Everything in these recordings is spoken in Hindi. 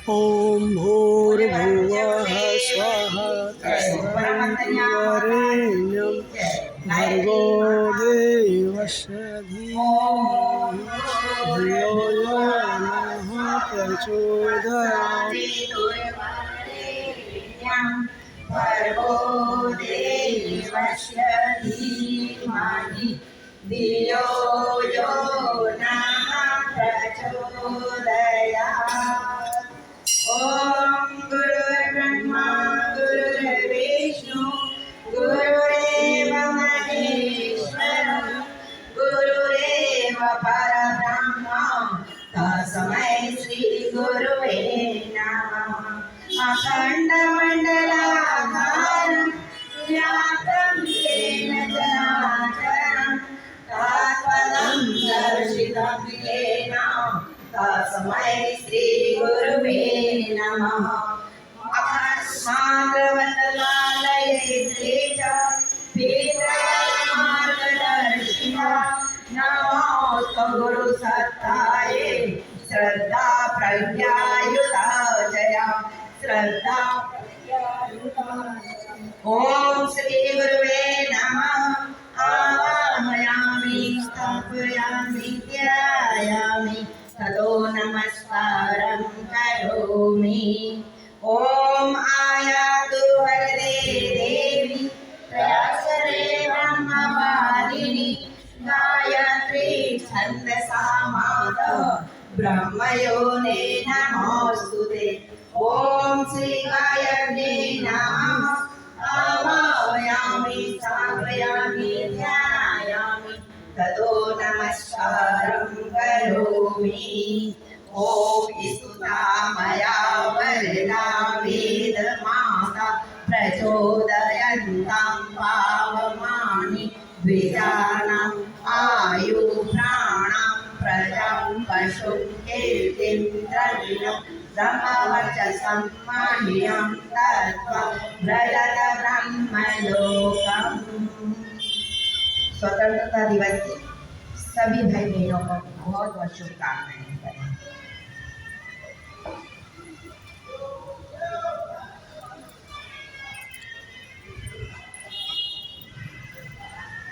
ॐ भूर्भुवः स्वः तत्सवितुर्वरेण्यं भर्गो देवस्य धीमहि धियो यो नः प्रचोदयात्। भर्गो देवस्य धीमहि धियो यो नः प्रचोदयात्। ॐ गुरुर्ब्रह्मा गुरुर्विष्णु गुरुरेव महेश्वरः गुरुरेव परब्रह्म तस्मै श्री गुरुवे नमः। अखण्डमण्डलाकारं व्याप्तं येन चराचरं तत्पदं दर्शितं येन तस्मै श्री गुरुवे नमः। अकस्माद्वदलालये च मार्गदर्शिना नमोऽस्तु गुरुसत्ताये श्रद्धा प्रज्ञायुता जया श्रद्धा ॐ श्री गुरुवे नमः। आवाहयामि स्थापयामि ध्यायामि ततो नमस्कारं करोमि। ॐ आयातु वरदे देवी प्रयासरे ब्रह्मवादिनी गायत्री छन्दसा मातः ब्रह्मयोने नमोऽस्तुते। ॐ श्री गायत्र्यै नमः। आवाहयामि स्थापयामि ध्यायामि ततो नमस्कारं करोमि। ॐ स्तुता मया वरदा वेदमाता प्रचोदयन्तां पावमानि द्विजानाम् आयु प्राणां प्रजां पशुं कीर्तिं द्रविणं ब्रह्मवर्चसं मह्यं तत्त्वा व्रजत ब्रह्मलोकम्। स्वतंत्रता दिवस की सभी भाई बहनों को बहुत बहुत शुभकामनाएं।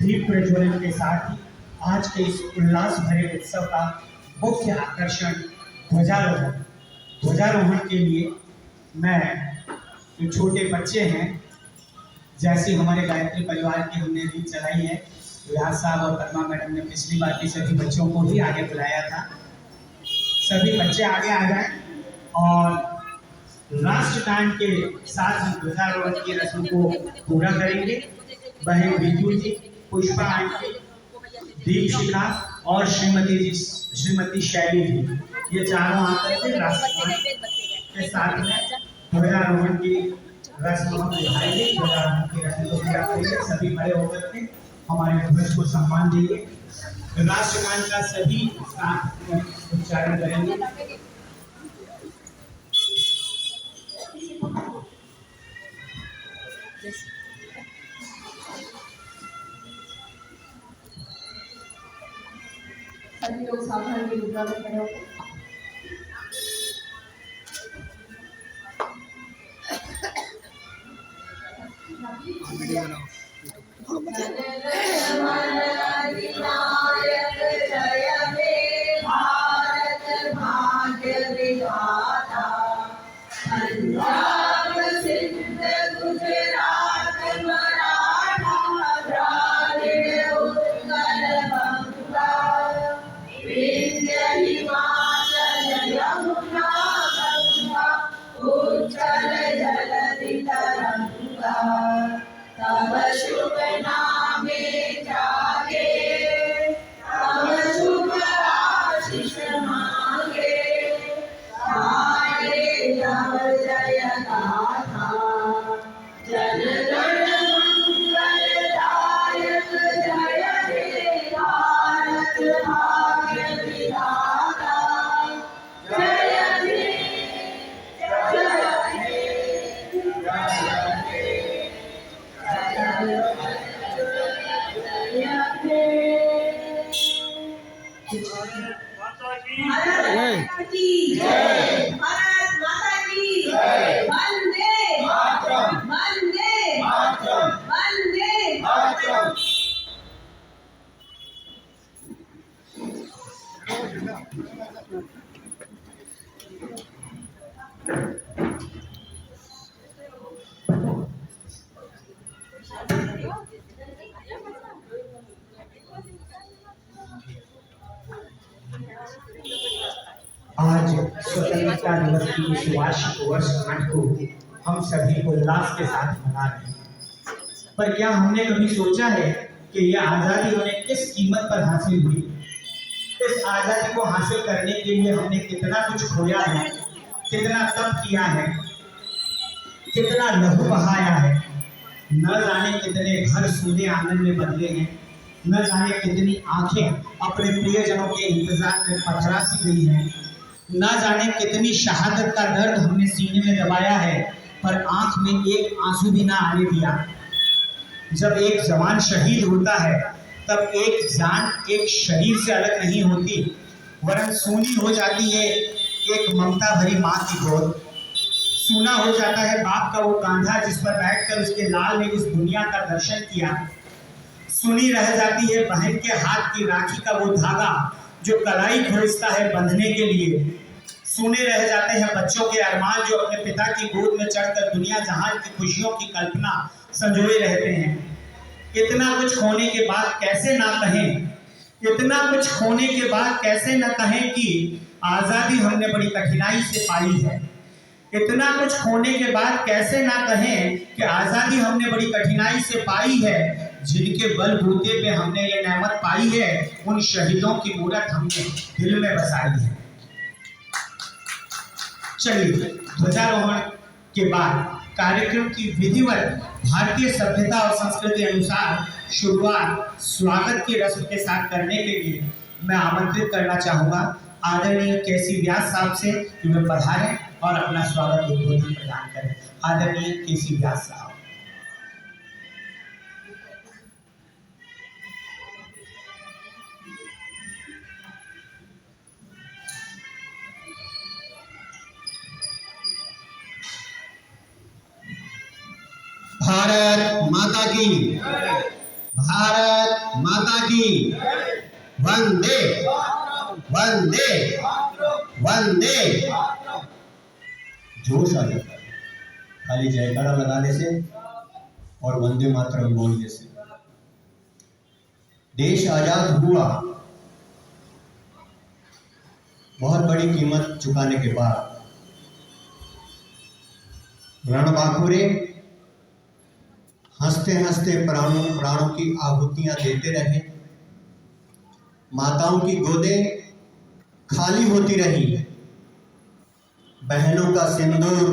दीप प्रज्वलन के साथ ही आज के इस उल्लास भरे उत्सव का मुख्य आकर्षण ध्वजारोहण। ध्वजारोहण के लिए मैं जो छोटे बच्चे हैं, जैसे हमारे गायत्री परिवार की हमने रीत चलाई है, व्यास साहब और पद्मा मैडम ने पिछली बार भी सभी बच्चों को ही आगे बुलाया था। सभी बच्चे आगे आ जाएं और राष्ट्रगान के साथ हम ध्वजारोहण की रस्म को पूरा करेंगे। बहन बिजू जी, पुष्पा आंटी, दीपशिखा और श्रीमती शैली जी, ये चारों आकर के राष्ट्रगान के साथ में ध्वजारोहण की रस्म हम निभाएंगे। ध्वजारोहण की रस्म को पूरा करेंगे। सभी खड़े होकर के हमारे ध्वज को सम्मान देंगे। राष्ट्रगान का सभी साथ में उच्चारण करेंगे। सभी लोग सावधान की मुद्रा में खड़े होकर वीडियो बनाओ। तब शुभ नामे जागे, तब शुभ आशीष मांगे, गाए तब जय गाथा। जन गण मंगलदायक जय हे भारत भाग्य विधाता। जय हे जय हे जय हे आज स्वतंत्रता दिवस की इस वार्षिक वर्षगांठ को हम सभी उल्लास के साथ मना रहे हैं। पर क्या हमने कभी सोचा है कि यह आज़ादी हमें किस कीमत पर हासिल हुई? इस आज़ादी को हासिल करने के लिए हमने कितना कुछ खोया है, कितना तप किया है, कितना लहू बहाया है। न जाने कितने घर सोने आंगन में बदले हैं, न जाने कितनी आंखें अपने प्रियजनों के इंतजार में पथरासी गई हैं, न जाने कितनी शहादत का दर्द हमने सीने में दबाया है, पर आंख में एक आंसू भी ना आने दिया। जब एक जवान शहीद होता है तब एक जान एक शरीर से अलग नहीं होती, वरन सूनी हो जाती है एक ममता भरी माँ की गोद। सूना हो जाता है बाप का वो कांधा जिस पर बैठकर उसके लाल ने इस दुनिया का दर्शन किया। सुनी रह जाती है बहन के हाथ की राखी का वो धागा जो कलाई खोजता है बंधने के लिए। सुने रह जाते हैं बच्चों के अरमान जो अपने पिता की गोद में चढ़कर दुनिया जहान की खुशियों की कल्पना संजोए रहते हैं। इतना कुछ खोने के बाद कैसे ना कहें, इतना कुछ खोने के बाद कैसे ना कहें कि आज़ादी हमने बड़ी कठिनाई से पाई है। इतना कुछ खोने के बाद कैसे ना कहें कि आज़ादी हमने बड़ी कठिनाई से पाई है। जिनके बलबूते पे हमने ये नेमत पाई है, उन शहीदों की मूरत हमने दिल में बसाई है। चलिए, ध्वजारोहण के बाद कार्यक्रम की विधिवत भारतीय सभ्यता और संस्कृति अनुसार शुरुआत स्वागत की रस्म के साथ करने के लिए मैं आमंत्रित करना चाहूँगा आदरणीय केसी व्यास साहब से कि वे पधारें और अपना स्वागत उद्बोधन प्रदान करें। आदरणीय केसी व्यास साहब। भारत माता की, भारत माता की, वंदे वंदे वंदे। जोश आ जाता है खाली जयकारा लगाने से और वंदे मातरम बोलने से। देश आजाद हुआ, बहुत बड़ी कीमत चुकाने के बाद रणबांकुरे हंसते हंसते प्राणों की आहुतियां देते रहे। माताओं की गोदें खाली होती रही, बहनों का सिंदूर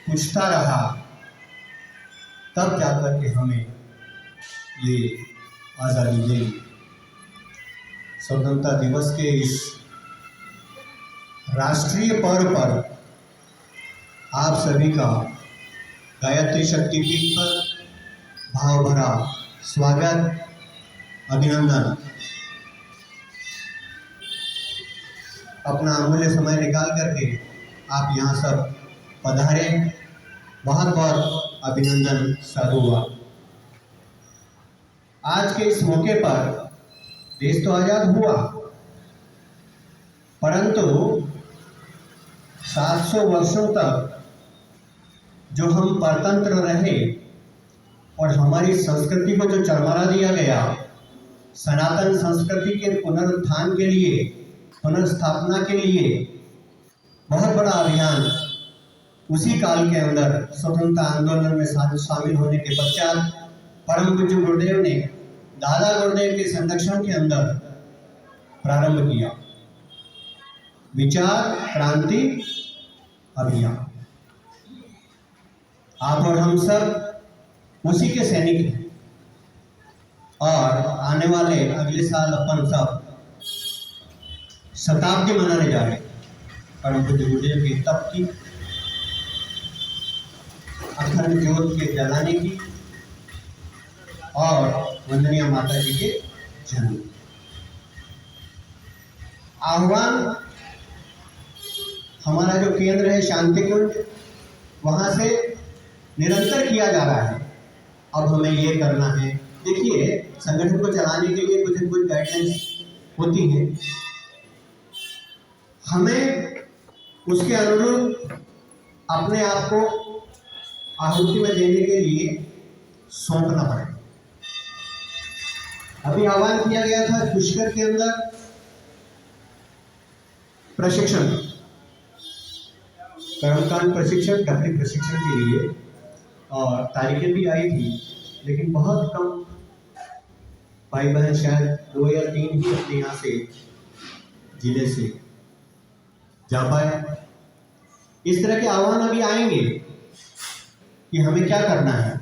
पूछता रहा, तब जाकर के हमें ये आज़ादी मिली। स्वतंत्रता दिवस के इस राष्ट्रीय पर्व पर आप सभी का गायत्री शक्तिपीठ पर भाव भरा स्वागत, अभिनंदन। अपना अमूल्य समय निकाल करके आप यहाँ सब पधारे, बहुत बहुत अभिनंदन साधुवाद। आज के इस मौके पर देश तो आज़ाद हुआ, परंतु 700 वर्षों तक जो हम परतंत्र रहे और हमारी संस्कृति को जो चरमरा दिया गया, सनातन संस्कृति के पुनरुत्थान के लिए, पुनर्स्थापना के लिए बहुत बड़ा अभियान उसी काल के अंदर स्वतंत्रता आंदोलन में शामिल होने के पश्चात परम पूज्य गुरुदेव ने दादा गुरुदेव के संरक्षण के अंदर प्रारंभ किया। विचार क्रांति अभियान। आप और हम सब उसी के सैनिक हैं और आने वाले अगले साल अपन सब शताब्दी मनाने जा रहे हैं परम पूज्य गुरुदेव के तप की, अखंड ज्योत के जलाने की और वंदनीय माता जी के जन्म। आह्वान हमारा जो केंद्र है शांति कुंज, वहां से निरंतर किया जा रहा है। अब हमें ये करना है। देखिए, संगठन को चलाने के लिए कुछ न कुछ गाइडलाइंस होती है, हमें उसके अनुरूप अपने आप को आहुति में देने के लिए सौंपना पड़ेगा। अभी आह्वान किया गया था पुष्कर के अंदर प्रशिक्षण, कर्मकांड प्रशिक्षण, डबली प्रशिक्षण के लिए, और तारीखें भी आई थी, लेकिन बहुत कम भाई बहन, शायद 2 या 3 ही अपने यहाँ से जिले से जा पाए। इस तरह के आह्वान अभी आएंगे कि हमें क्या करना है,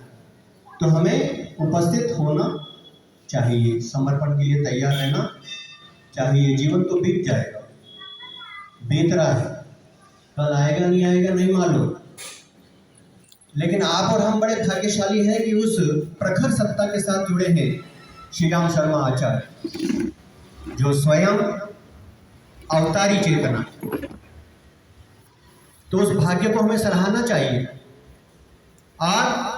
तो हमें उपस्थित होना चाहिए, समर्पण के लिए तैयार रहना चाहिए। जीवन तो बीत जाएगा, बीत रहा है, कल आएगा नहीं आएगा नहीं मालूम, लेकिन आप और हम बड़े भाग्यशाली हैं कि उस प्रखर सत्ता के साथ जुड़े हैं, श्री राम शर्मा आचार्य, जो स्वयं अवतारी चेतना। तो उस भाग्य को हमें सराहना चाहिए, और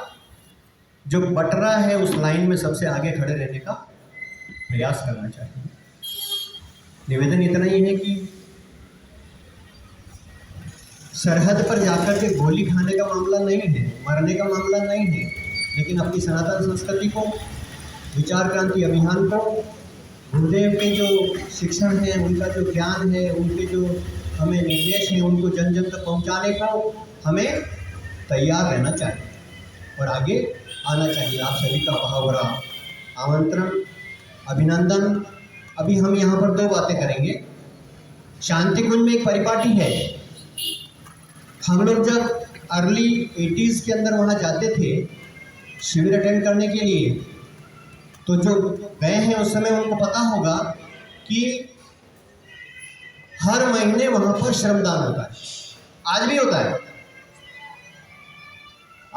जो बटरा है उस लाइन में सबसे आगे खड़े रहने का प्रयास करना चाहिए। निवेदन इतना ही है कि सरहद पर जाकर के गोली खाने का मामला नहीं है, मरने का मामला नहीं है, लेकिन अपनी सनातन संस्कृति को, विचार क्रांति अभियान को, गुरुदेव के जो शिक्षण है, उनका जो ज्ञान है, उनके जो हमें निर्देश हैं, उनको जन जन तक पहुँचाने को हमें तैयार रहना चाहिए और आगे आना चाहिए। आप सभी का बहुत बड़ा आमंत्रण, अभिनंदन। अभी हम यहाँ पर 2 बातें करेंगे। शांति कुंज में एक परिपाटी है। हम लोग जब अर्ली 80s के अंदर वहाँ जाते थे शिविर अटेंड करने के लिए, तो जो गए हैं उस समय उनको पता होगा कि हर महीने वहाँ पर श्रमदान होता है। आज भी होता है,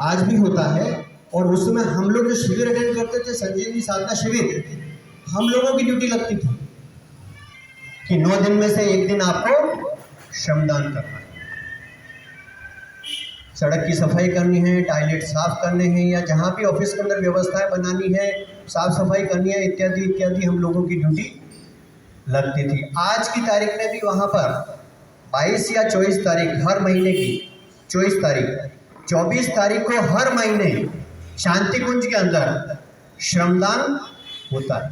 आज भी होता है। और उस समय हम लोग जो शिविर अटेंड करते थे, संजीवनी साधना शिविर, हम लोगों की ड्यूटी लगती थी कि 9 दिन में से 1 दिन आपको श्रमदान करना है। सड़क की सफाई करनी है, टॉयलेट साफ करने हैं, या जहाँ भी ऑफिस के अंदर व्यवस्थाएं बनानी है, साफ सफाई करनी है, इत्यादि इत्यादि हम लोगों की ड्यूटी लगती थी। आज की तारीख में भी वहाँ पर 22 या 24 तारीख हर महीने की, 24 तारीख को हर महीने शांति कुंज के अंदर श्रमदान होता है,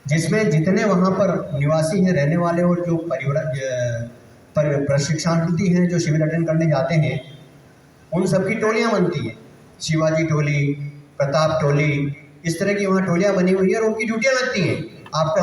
जिसमें जितने वहाँ पर निवासी हैं, रहने वाले, और जो प्रशिक्षणार्थी हैं जो शिविर अटेंड करने जाते हैं, उन सबकी टोलियाँ बनती हैं। शिवाजी टोली, प्रताप टोली, इस तरह की वहाँ टोलियाँ बनी हुई है और उनकी ड्यूटियाँ लगती हैं। आपको